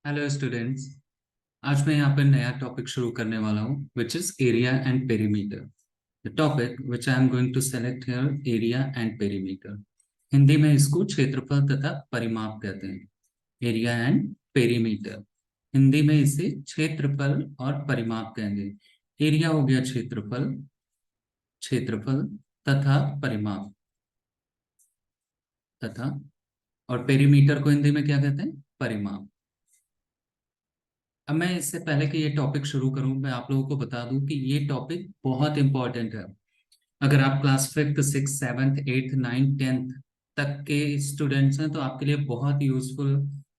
Hello students. आज मैं यहाँ पर नया टॉपिक शुरू करने वाला हूँ which is area and perimeter. The topic which I am going to select here, area and perimeter. Hindi में इसको क्षेत्रफल तथा परिमाप कहते हैं। एरिया एंड पेरीमीटर, हिंदी में इसे क्षेत्रफल और परिमाप कहेंगे। एरिया हो गया क्षेत्रफल, क्षेत्रफल तथा परिमाप तथा, और पेरीमीटर को हिंदी में क्या कहते हैं? परिमाप। अब मैं इससे पहले कि ये टॉपिक शुरू करूं, मैं आप लोगों को बता दूं कि ये टॉपिक बहुत इंपॉर्टेंट है। अगर आप class fifth, six, seventh, eighth, ninth, tenth तक के स्टूडेंट्स हैं तो आपके लिए बहुत यूजफुल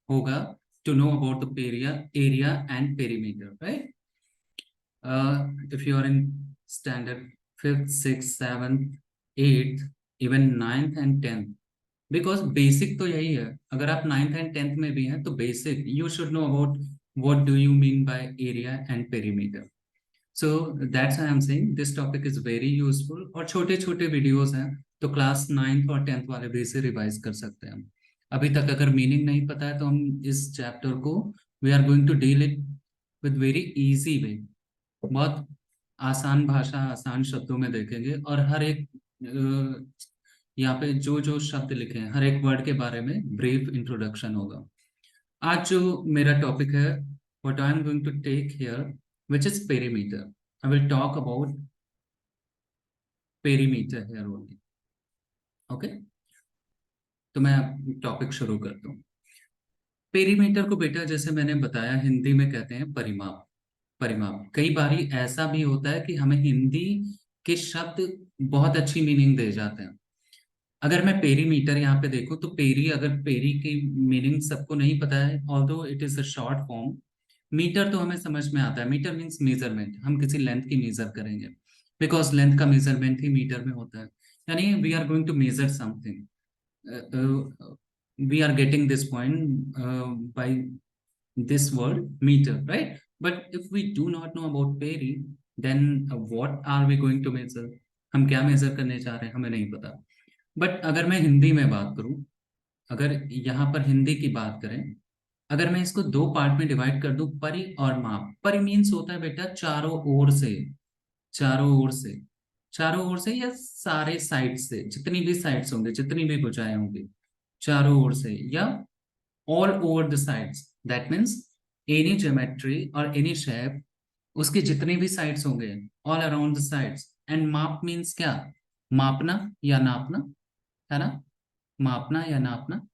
होगा to know about the area and perimeter, right? If you are in standard fifth, six, seventh, eighth, even ninth and tenth, because basic तो यही है। अगर आप नाइन्थ एंड टेंथ में भी हैं तो basic you should know about what do you mean by area and perimeter. So that's I am saying this topic is very useful, और छोटे छोटे वीडियोस हैं तो क्लास नाइन्थ और टेंथ वाले भी इसे रिवाइज कर सकते हैं। अभी तक अगर मीनिंग नहीं पता है तो हम इस चैप्टर को we are going to deal it with very easy way. बहुत आसान भाषा, आसान शब्दों में देखेंगे, और हर एक यहाँ पे जो जो शब्द लिखे हैं हर एक वर्ड के बारे में ब्रीफ इंट्रोडक्शन होगा। आज जो मेरा टॉपिक है, what I am going to take here, which is perimeter. I will talk about perimeter here only. Okay? तो मैं टॉपिक शुरू करता हूँ। पेरीमीटर को बेटा जैसे मैंने बताया हिंदी में कहते हैं परिमाप। परिमाप कई बारी ऐसा भी होता है कि हमें हिंदी के शब्द बहुत अच्छी मीनिंग दे जाते हैं। अगर मैं पेरीमीटर यहाँ पे देखूं तो पेरी, अगर पेरी की मीनिंग सबको नहीं पता है, although it is a short form. Meter तो हमें समझ में आता है, मीटर मीन्स मेजरमेंट, हम किसी लेंथ की मेजर करेंगे, बिकॉज लेंथ का मेजरमेंट ही मीटर में होता है। यानी we are going to measure something, we are getting this point by this word meter, right? But if we do not know about peri, then what are we going to measure? हम क्या major करने जा रहे हैं हमें नहीं पता। But अगर मैं हिंदी में बात करूं, अगर यहाँ पर हिंदी की बात करें, अगर मैं इसको दो पार्ट में डिवाइड कर दूं, परि और माप। परि मीन्स होता है बेटा चारों ओर से, चारों ओर से, चारों ओर से या सारे साइड से, जितनी भी साइड्स होंगे, जितनी भी भुजाएं होंगी, चारों ओर से, या all over the sides. That means any geometry और एनी शेप, उसके जितने भी साइड्स होंगे, all around the sides. And माप मीन्स क्या? मापना या नापना, है ना? मापना या नापना।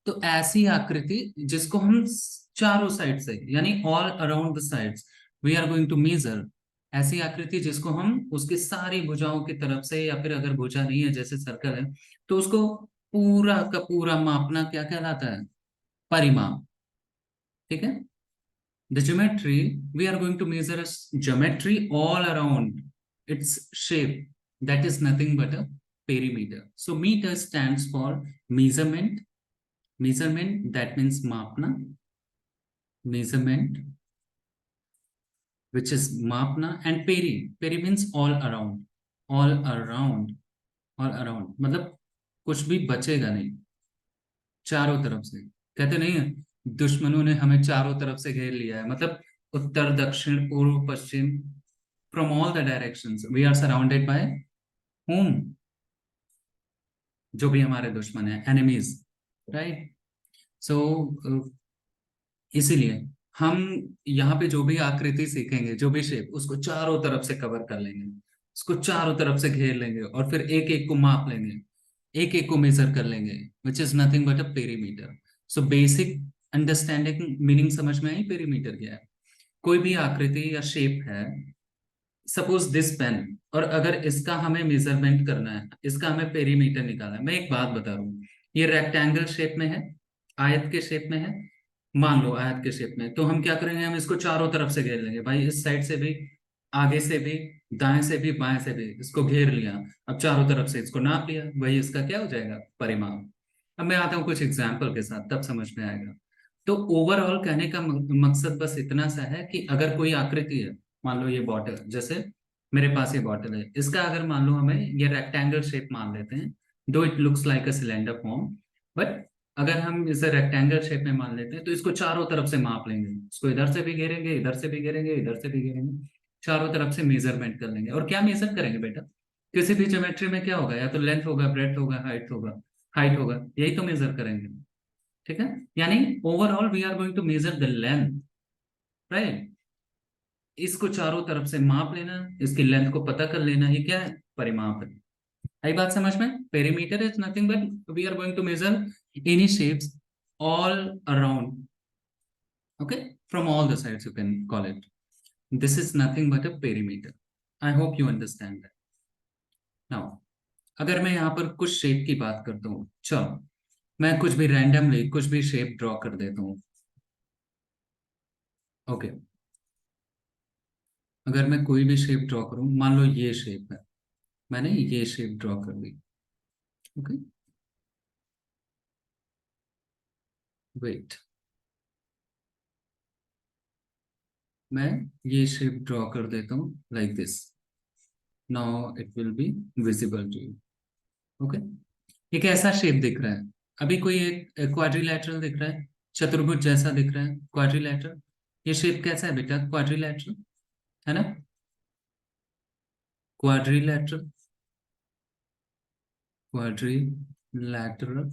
तो ऐसी आकृति जिसको हम चारों साइड से, यानी all around the sides, we are going to measure. ऐसी आकृति जिसको हम उसकी सारी भुजाओं की तरफ से, या फिर अगर भुजा नहीं है जैसे सर्कल है तो उसको पूरा का पूरा मापना क्या कहलाता है? परिमाप। ठीक है? The geometry, we are going to measure geometry all around its shape, that is nothing but a perimeter. So meter stands for measurement. Measurement, that means मापना, measurement, which is मापना, and peri means all around, all around, all around मतलब कुछ भी बचेगा नहीं, चारों तरफ से। कहते नहीं है दुश्मनों ने हमें चारों तरफ से घेर लिया है, मतलब उत्तर, दक्षिण, पूर्व, पश्चिम, from all the directions we are surrounded by whom? जो भी हमारे दुश्मन है, enemies, right? So इसीलिए हम यहाँ पे जो भी आकृति सीखेंगे, जो भी शेप, उसको चारों तरफ से कवर कर लेंगे, उसको चारों तरफ से घेर लेंगे, और फिर एक एक को माप लेंगे, एक एक को मेजर कर लेंगे, which is nothing but a perimeter. So basic understanding, meaning समझ में आई पेरीमीटर क्या है? कोई भी आकृति या शेप है, सपोज दिस पेन, और अगर इसका हमें मेजरमेंट करना है, इसका हमें पेरीमीटर निकालना है। मैं एक बात बता रहा हूँ, ये रेक्टेंगल शेप में है, आयत के शेप में है, मान लो आयत के शेप में, तो हम क्या करेंगे? हम इसको चारों तरफ से घेर लेंगे भाई, इस साइड से भी, आगे से भी, दाएं से भी, बाएं से भी, इसको घेर लिया। अब चारों तरफ से इसको नाप लिया, वही इसका क्या हो जाएगा? परिमाप। अब मैं आता हूँ कुछ एग्जाम्पल के साथ, तब समझ में आएगा। तो ओवरऑल कहने का मकसद बस इतना सा है कि अगर कोई आकृति है, मान लो ये बॉटल, जैसे मेरे पास ये बॉटल है, इसका अगर मान लो हमें ये रेक्टेंगल शेप मान लेते हैं, दो it looks like a cylinder form, but अगर हम इसे रेक्टेंगल शेप में मान लेते हैं तो इसको चारों तरफ से माप लेंगे, इसको इधर से भी घेरेंगे, इधर से भी घेरेंगे, इधर से भी घेरेंगे, चारों तरफ से मेजरमेंट कर लेंगे। और क्या मेजर करेंगे बेटा? किसी भी ज्योमेट्री में क्या होगा, या तो लेंथ होगा, ब्रेड्थ होगा, हाइट होगा, यही तो मेजर करेंगे। ठीक है, यानी overall we are going to measure the length, right. इसको चारों तरफ से माप लेना, इसकी लेंथ को पता कर लेना, ये क्या है? परिमाप है। आई बात समझ में? Perimeter is nothing but we are going to measure any shapes all around, okay, from all the sides you can call it. This is nothing but a perimeter. I hope you understand that. Now अगर मैं यहाँ पर कुछ shape की बात करता हूँ, चलो मैं कुछ भी रैंडमली कुछ भी शेप ड्रॉ कर देता हूँ। ओके, अगर मैं कोई भी शेप ड्रॉ करूँ, मान लो ये शेप है, मैंने ये शेप ड्रॉ कर दी। ओके, वेट, मैं ये शेप ड्रॉ कर देता हूँ like this. Now it will be visible to you. Okay, एक ऐसा शेप दिख रहा है, अभी कोई एक क्वाड्रिलैटरल दिख रहा है, चतुर्भुज जैसा दिख रहा है, क्वाड्रिलैटरल। ये शेप कैसा है बेटा? क्वाड्रिलैटरल है ना, क्वाड्रिलैटरल, क्वाड्रिलैटरल।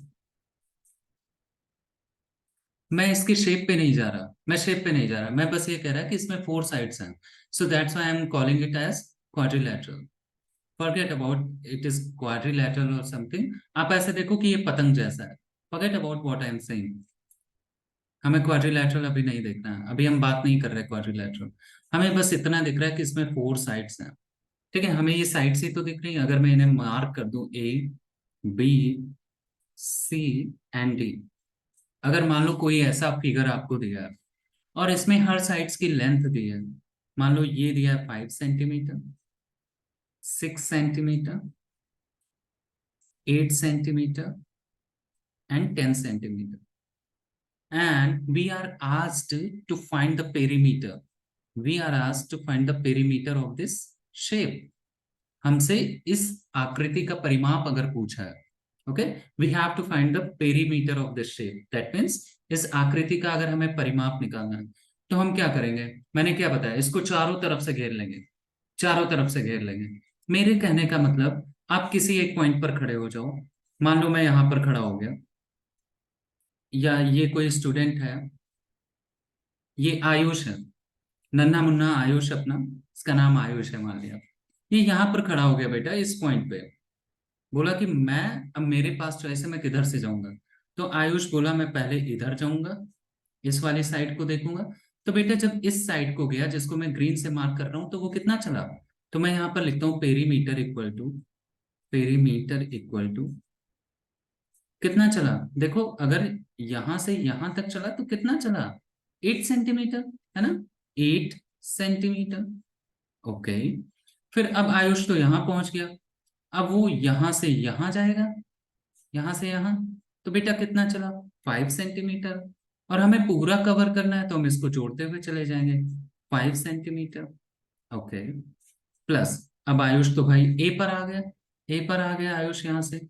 मैं इसके शेप पे नहीं जा रहा, मैं शेप पे नहीं जा रहा, मैं बस ये कह रहा कि इसमें 4 साइड्स हैं, so that's why I am calling it as quadrilateral. Forget about it is quadrilateral और समथिंग। आप ऐसे देखो कि ये पतंग जैसा है, forget about what I am saying. हमें क्वाड्रिलैटरल अभी नहीं देखना है, अभी हम बात नहीं कर रहे क्वाड्रिलैटरल। हमें बस इतना दिख रहा है कि इसमें 4 साइड्स हैं। ठीक है, हमें ये साइड्स ही तो दिख रही है। अगर मैं इन्हें मार्क कर दूं ए, बी, सी एंड डी, अगर मान लो कोई ऐसा फिगर आपको दिया है और इसमें हर साइड्स की लेंथ दी है, मान लो ये दिया है 5 centimetre, 6 centimetre, 8 centimetre and 10 centimetre, and we are asked to find the perimeter. We are asked to find the perimeter of this shape. हमसे इस आकृति का परिमाप अगर पूछा है, okay, we have to find the perimeter of this shape. That means इस आकृति का अगर हमें परिमाप निकालना है तो हम क्या करेंगे? मैंने क्या बताया, इसको चारों तरफ से घेर लेंगे, चारों तरफ से घेर लेंगे। मेरे कहने का मतलब, आप किसी एक पॉइंट पर खड़े हो जाओ, मान लो मैं यहां पर खड़ा हो गया, या ये कोई स्टूडेंट है, ये आयुष है, नन्हा मुन्ना आयुष अपना, इसका नाम आयुष है मान लिया। ये यहाँ पर खड़ा हो गया बेटा इस पॉइंट पे, बोला कि मैं, अब मेरे पास चॉइस है मैं किधर से जाऊंगा। तो आयुष बोला मैं पहले इधर जाऊंगा, इस वाली साइड को देखूंगा। तो बेटा जब इस साइड को गया, जिसको मैं ग्रीन से मार्क कर रहा हूं, तो वो कितना चला? तो मैं यहाँ पर लिखता हूँ पेरीमीटर इक्वल टू कितना चला? देखो, अगर यहां से यहां तक चला तो कितना चला? 8 सेंटीमीटर, है ना, 8 सेंटीमीटर। ओके, फिर अब आयुष तो यहां पहुंच गया, अब वो यहां से यहां जाएगा, यहां से यहां, तो बेटा कितना चला? 5 सेंटीमीटर। और हमें पूरा कवर करना है तो हम इसको जोड़ते हुए चले जाएंगे, 5 सेंटीमीटर। ओके, प्लस, अब आयुष तो भाई ए पर आ गया, ए पर आ गया आयुष यहां से।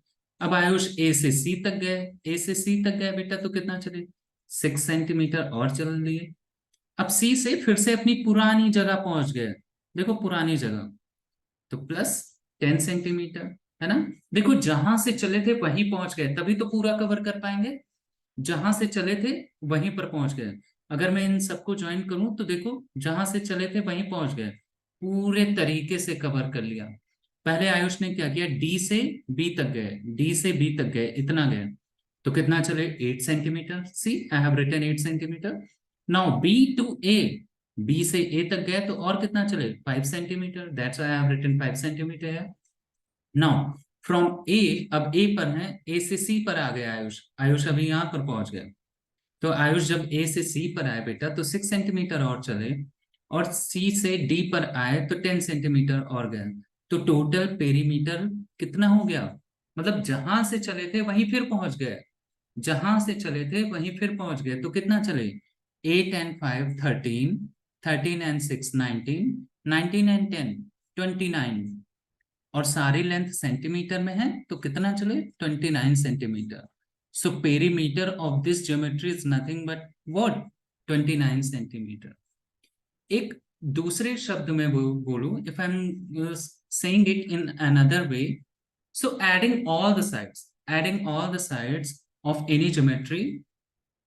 अब आयुष ए से सी तक गए, ए से सी तक गए बेटा, तो कितना चले? 6 सेंटीमीटर और चल लिए। अब सी से फिर से अपनी पुरानी जगह पहुंच गए, देखो पुरानी जगह, तो प्लस 10 सेंटीमीटर, है ना। देखो जहां से चले थे वहीं पहुंच गए, तभी तो पूरा कवर कर पाएंगे। जहां से चले थे वहीं पर पहुंच गए। अगर मैं इन सबको ज्वाइन करूं तो देखो, जहां से चले थे वहीं पहुंच गए, पूरे तरीके से कवर कर लिया। पहले आयुष ने क्या किया, डी से बी तक गए, डी से बी तक गए, इतना गए, तो कितना चले? 8 centimeter. See, I have written 8 centimeter. Now B to A, B से ए तक गए तो और कितना चले? 5 centimeter. That's why I have written 5 centimeter है। नाउ फ्रॉम ए, अब ए पर है, ए से सी पर आ गया आयुष, आयुष अभी यहां पर पहुंच गया। तो आयुष जब ए से सी पर आए बेटा तो 6 सेंटीमीटर और चले, और सी से डी पर आए तो 10 सेंटीमीटर और गए। तो टोटल पेरीमीटर कितना हो गया? मतलब जहां से चले थे वहीं फिर पहुंच गए, जहां से चले थे वहीं फिर पहुंच गए, तो कितना चले? 8 and 5 13, 13 and 6 19, 19 and 10 29, और सारी लेंथ सेंटीमीटर में है तो कितना चले? 29 centimetre. So perimeter of this geometry is nothing but what? 29 centimeter. एक दूसरे शब्द में बोलूं, if I'm saying it in another way, so adding all the sides of any geometry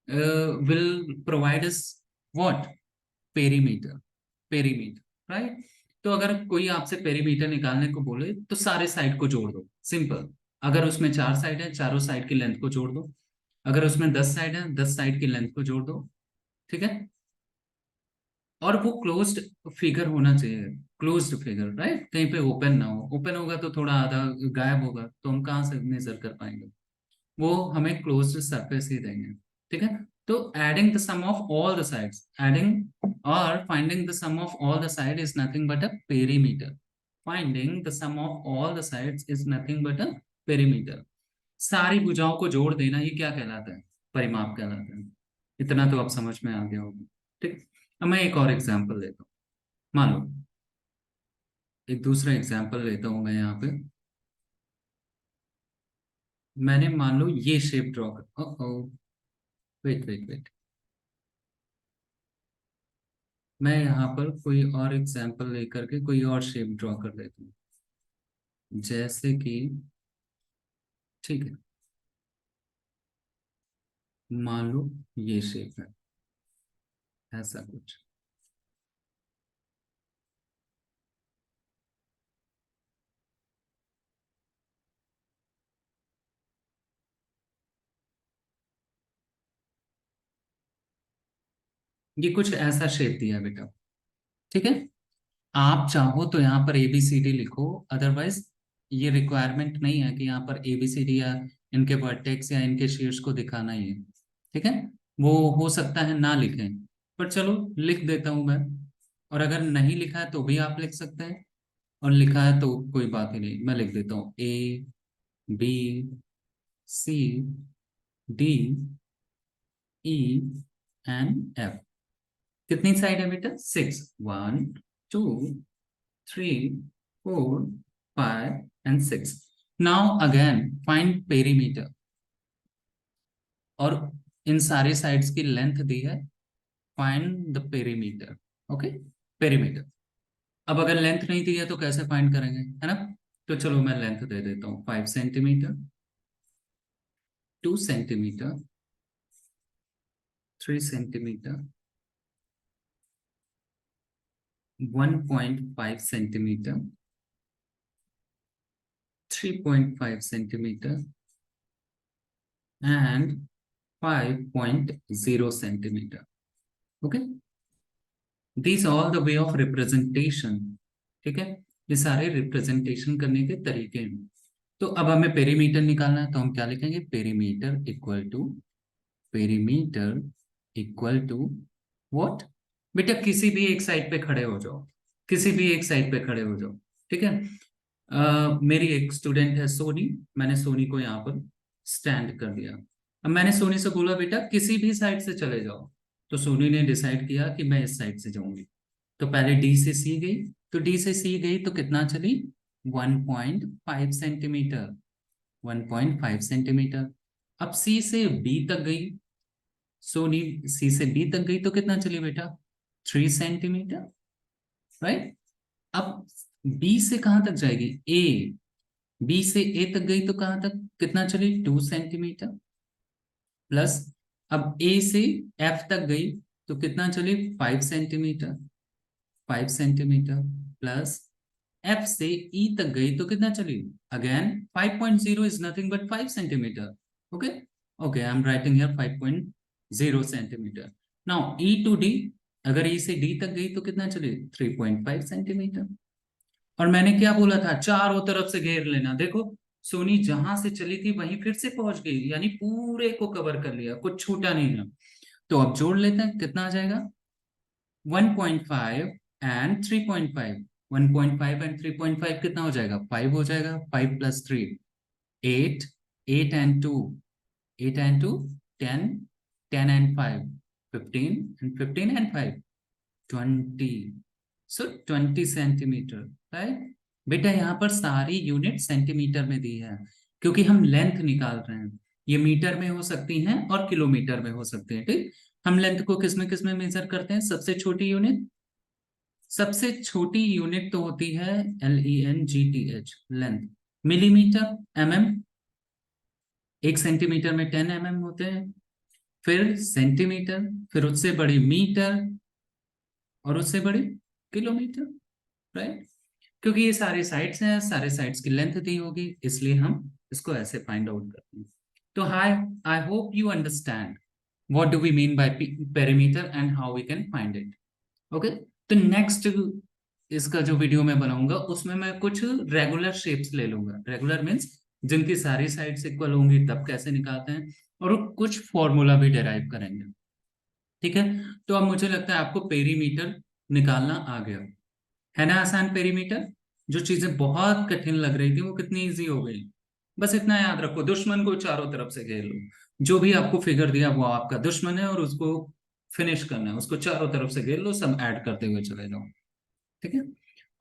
will provide us what? Perimeter, right? तो अगर कोई आपसे perimeter निकालने को बोले तो सारे साइड को जोड़ दो, सिंपल। अगर उसमें 4 साइड है, चारों साइड की लेंथ को जोड़ दो। अगर उसमें 10 साइड है, 10 साइड की लेंथ को जोड़ दो, ठीक है। और वो क्लोज्ड फिगर होना चाहिए, क्लोज्ड फिगर, राइट? कहीं पे ओपन ना हो, ओपन होगा तो थोड़ा आधा गायब होगा, तो हम कहाँ से मेजर कर पाएंगे? वो हमें क्लोज्ड सरफेस ही देंगे, ठीक है। तो adding the sum of all the sides, adding और finding the sum of all the side is nothing but a perimeter. Finding the sum of all the sides is nothing but a perimeter. सारी भुजाओं को जोड़ देना, ये क्या कहलाता है? परिमाप कहलाता है। इतना तो अब समझ में आ गया होगा, ठीक। अब मैं एक और एग्जांपल लेता हूँ। मान लो, एक दूसरा एग्जांपल लेता हूँ मैं यहाँ पे। मैंने मान लो ये शेप ड्रॉ कर, वेट वेट वेट, मैं यहाँ पर कोई और एग्जांपल लेकर के कोई और शेप ड्रॉ कर लेता हूँ। जैसे कि, ठीक है, मान लो ये शेप है, ऐसा कुछ। ये कुछ ऐसा शेप दिया है बेटा, ठीक है। आप चाहो तो यहाँ पर ABCD लिखो, अदरवाइज ये रिक्वायरमेंट नहीं है कि यहाँ पर ABCD या इनके वर्टेक्स या इनके शीर्ष को दिखाना ही है, ठीक है। वो हो सकता है ना लिखें, पर चलो लिख देता हूं मैं। और अगर नहीं लिखा है तो भी आप लिख सकते हैं, और लिखा है तो कोई बात ही नहीं, मैं लिख देता हूँ ABCDEF। कितनी साइड है बेटा? 6, 1 2 3 4 5 and 6। Now again find perimeter, और इन सारे साइड्स की लेंथ दी है, find the perimeter. Okay, perimeter. अब अगर लेंथ नहीं दी है तो कैसे फाइंड करेंगे, है ना? तो चलो मैं लेंथ दे देता हूँ, 5 centimetre, 2 centimetre, 3 centimetre, 1.5 centimetre, 3.5 centimetre and 5.0 centimetre. Okay, this all the way of representation, ठीक है। ये सारे रिप्रेजेंटेशन करने के तरीके हैं। तो अब हमें पेरीमीटर निकालना है, तो हम क्या लिखेंगे? Perimeter equal to what? बेटा किसी भी एक साइड पे खड़े हो जाओ, किसी भी एक साइड पे खड़े हो जाओ, ठीक है। मेरी एक स्टूडेंट है सोनी, मैंने सोनी को यहाँ पर स्टैंड कर दिया। अब मैंने सोनी से बोला बेटा किसी भी साइड से चले जाओ, तो सोनी ने डिसाइड किया कि मैं इस साइड से जाऊंगी। तो पहले डी से सी गई, तो डी से सी गई तो कितना चली? 1.5 सेंटीमीटर, 1.5 सेंटीमीटर। अब सी से बी तक गई, सोनी सी से बी तक गई तो कितना चली बेटा? 3 सेंटीमीटर, राइट। अब बी से कहां तक जाएगी? ए, बी से ए तक गई तो कहां तक, कितना चली? 2 सेंटीमीटर प्लस, अब ए से एफ तक गई तो कितना चली? 5 सेंटीमीटर, 5 सेंटीमीटर प्लस, एफ से ई तक गई तो कितना चली? Again 5.0 is nothing but 5 centimeter. Okay, okay, I am writing here 5.0 centimeter. Now E to D, अगर ई से डी तक गई तो कितना चली? 3.5 सेंटीमीटर। और मैंने क्या बोला था? चारों तरफ से घेर लेना। देखो सोनी जहां से चली थी वहीं फिर से पहुंच गई, यानी पूरे को कवर कर लिया, कुछ छूटा नहीं है। तो अब जोड़ लेते हैं, कितना आ जाएगा? 1.5 एंड 3.5, 1.5 एंड 3.5 कितना हो जाएगा? 5 हो जाएगा। 5 plus 3, 8, 8 and 2, 8 and 2, 10, 10 and 5, 15 and 15 and 5, 20। So 20 centimetre, right. बेटा यहाँ पर सारी यूनिट सेंटीमीटर में दी है, क्योंकि हम लेंथ निकाल रहे हैं। ये मीटर में हो सकती हैं और किलोमीटर में हो सकती हैं, ठीक। हम लेंथ को किस में मेजर करते हैं? सबसे छोटी यूनिट तो होती है LENGTH, length. Millimetre, mm, 1 centimetre में 10 mm होते हैं। फिर सेंटीमीटर, फिर उससे बड़ी मीटर, और उससे बड़ी किलोमीटर, राइट। क्योंकि ये सारे साइड्स हैं, सारे साइड्स की लेंथ दी होगी, इसलिए हम इसको ऐसे फाइंड आउट करते हैं। तो hi, I hope you understand what do we mean by perimeter and how we can find it. Okay. तो नेक्स्ट इसका जो वीडियो मैं बनाऊंगा उसमें मैं कुछ रेगुलर शेप्स ले लूंगा। रेगुलर मीन्स जिनकी सारी साइड्स इक्वल होंगी, तब कैसे निकालते हैं, और कुछ फॉर्मूला भी डेराइव करेंगे, ठीक है। तो अब मुझे लगता है आपको पेरीमीटर निकालना आ गया है ना। आसान पेरीमीटर, जो चीजें बहुत कठिन लग रही थी वो कितनी इजी हो गई। बस इतना याद रखो, दुश्मन को चारों तरफ से घेर लो। जो भी आपको फिगर दिया वो आपका दुश्मन है, और उसको फिनिश करना है, उसको चारों तरफ से घेर लो, सब ऐड करते हुए चले जाओ, ठीक है।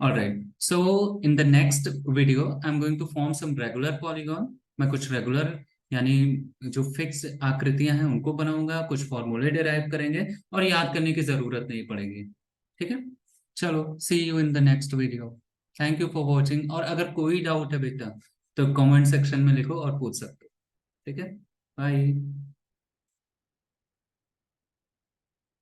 All right, so in the next video I am going to form some regular polygon. मैं कुछ रेगुलर यानी जो फिक्स आकृतियां हैं उनको बनाऊंगा, कुछ फॉर्मूले डिराइव करेंगे, और याद करने की जरूरत नहीं पड़ेगी, ठीक है। चलो, see you in the next video. Thank you for watching, और अगर कोई डाउट है बेटा तो कमेंट सेक्शन में लिखो और पूछ सकते हो, ठीक है। बाय।